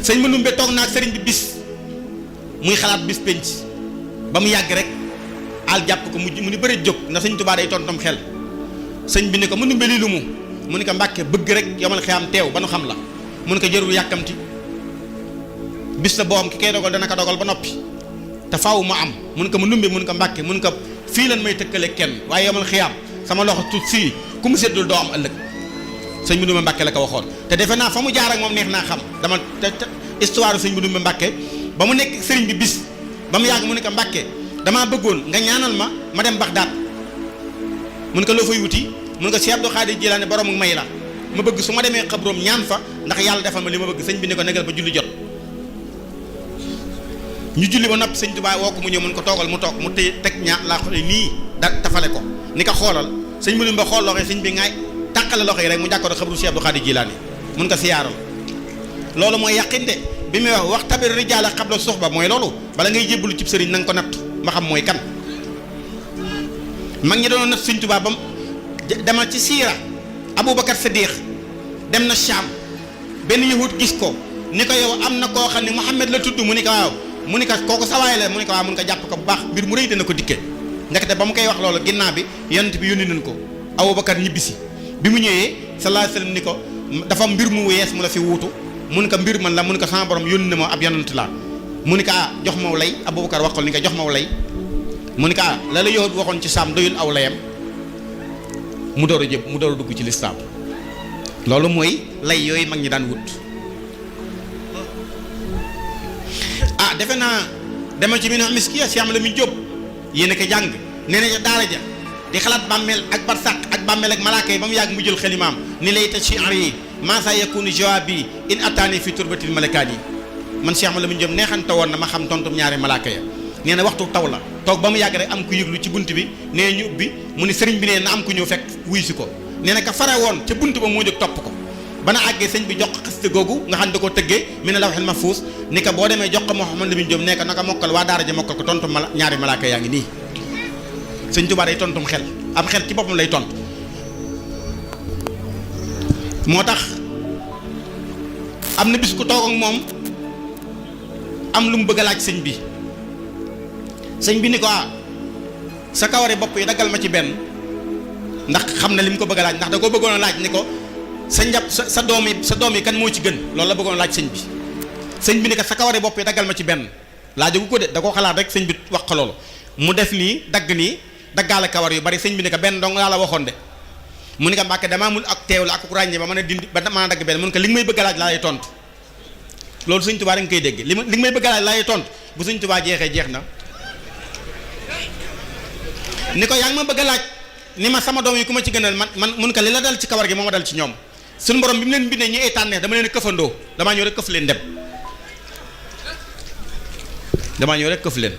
sëñ Mandumbe toog naag sëriñ bi bis muy xalaat bis penc ba mu yàgg rek al jàpp ko mu ni bëri jóg na sëñ Tuubaa day tontom xel sëñ bi ni ko Mandumbe lii lu mu ni ko Mbàkke bëgg rek yomal xiyam teew ba nu xam la mu ni ko jërul yàkkamti bis la boo xam ki koy dogal dana ko dogal ba noppi te faaw ma am mu ni ko Mandumbe mu ni ko Mbàkke mu ni ko fii lan may tëkkale kenn waaye yomal xiyam sama loxo tuut fii ku mu seddul doo am ëllëg sëñ Mandumbe Mbàkke la ko waxoon te defe naa fa mu jaar ak moom neex naa xam dama histoire sëñ Mandumbe Mbàkke ba mu nekk sëriñ bi bis ba mu yàgg mu ne ko Mbàkke damaa bëggoon nga ñaanal ma dem Baxdaad mu ne ko loo fay wuti mu ne ko Cheikh Abdou Khadir Jilaani borom may la ma bëgg su ma demee xabroom ñaan fa ndax yàlla defal ma li ma bëgg sëñ bi ne ko negal ba julli jot ñu julli ba noppi sëñ Tuubaa woo ko mu ñëw mun ko toogal mu toog mu teg ñaa laa xole nii da tafale ko ni ko xoolal sëñ Mandumbe xool loxo yi sëñ bi ngaay tàqale loxo yi rek mu jàkkoor xabru Cheikh Abdou Khadir Jilaani mun ko siyaaral loolu mooy yàqinte bi muy wax tabir rijaala xabla suxba mooy loolu bala ngay jébbalu cib sëriñ na nga ko natt ma xam mooy kan mag ñi doon natt sëñ Tuubaa bam demal ci siira Aboubacar Siddiq dem na Sham benn yahud gis ko ni ko yow am na koo xam ne Muhammad la tudd mu ni ko waaw mu ni ko kooku sawaay la mu ni ko waaw mu ni ko jàpp ko bu baax mbir mu rëy dana ko dikke ndaxte ba mu koy wax loolu ginnaaw bi yonent bi yónni nañ ko Aboubacar ñibbisi bi mu ñëwee sallallahu alayhi wasallam ni ko dafa mbir mu wees mu la fi wuutu mu ni ko mbir man la mu ni ko sama borom yónni na ma ab yonent la mu ni ko jox maw lay Aboubacar wax ko ni ko jox maw lay mu ni ko la la yahud waxoon ci Saam doyul aw layam mu door a dugg ci lislaam loolu mooy lay yooyu mag ñi daan wut defe naa dama ci mi na miskiya si am la mi jóob yéen a ko jàng nee na ca daara ja di xalaat bàmmeel ak barsàq ak bàmmeel ak malaaka yi ba mu yàgg mu jël xelimaam ni lay ta ci yi maa saa yakunu jawaabi in ataani fi turbatil malakaan yi man Cheikh Ahmadou Lamine Diop neexante woon na ma xam tontum ñaari malaaka ya nee na waxtu taw la toog ba mu yàgg rek am ku yëglu ci bunt bi nee ñu ubbi mu ni sëriñ bi nee na am ku ñëw fekk wuy si ko nee na ka fare woon ca bunt ba moo jóg topp ko bana àggee sëñ bi jox xasida googu nga xam ne da koo tëggee mi ne lawhil mahfuus ni ko boo demee jox ko Mouhamadou Lamine Diop nekk naka mokkal waa daara ja mokkal ko tontu ñaari malaaka yaa ngi nii sëñ Tuubaa day tontum xel am xel ci boppam lay tontu moo tax am na bis ku toog ak moom am lu mu bëgg a laaj sëñ bi ni ko sa kawari bopp yi daggal ma ci benn ndax xam na li mu ko bëgg a laaj ndax da koo bëggoon a laaj ni ko sa njab sa doom yi kan moo ci gën loolu la bëggoon a laaj sëñ bi ni ko sa kawari bopp yi daggal ma ci benn laajagu ko de da koo xalaat rek sëñ bi wax ko loolu mu def nii dagg nii daggaale kawar yu bari sëñ bi ni ko benn dong laa la waxoon de mu ni ko Mbàkke damaa mun ak teew la ak ràññee ba mën a dindi ba mën a dagg benn mun ko li nga may bëgg a laaj laa lay tontu loolu sëñ Tuubaa da nga koy dégg li nga may bëgg a laaj laa lay tontu bu sëñ Tuubaa jeexee jeex na ni ko yaa ngi ma bëgg a laaj ni ma sama doom yi ku ma ci gënal man mun ko li la dal ci kawar gi moo ma dal ci ñoom suñu borom bi mu leen bindee ñu ay tànneex dama leen këfandoo damaa ñëw rek këf leen dem damaa ñëw rek këf leen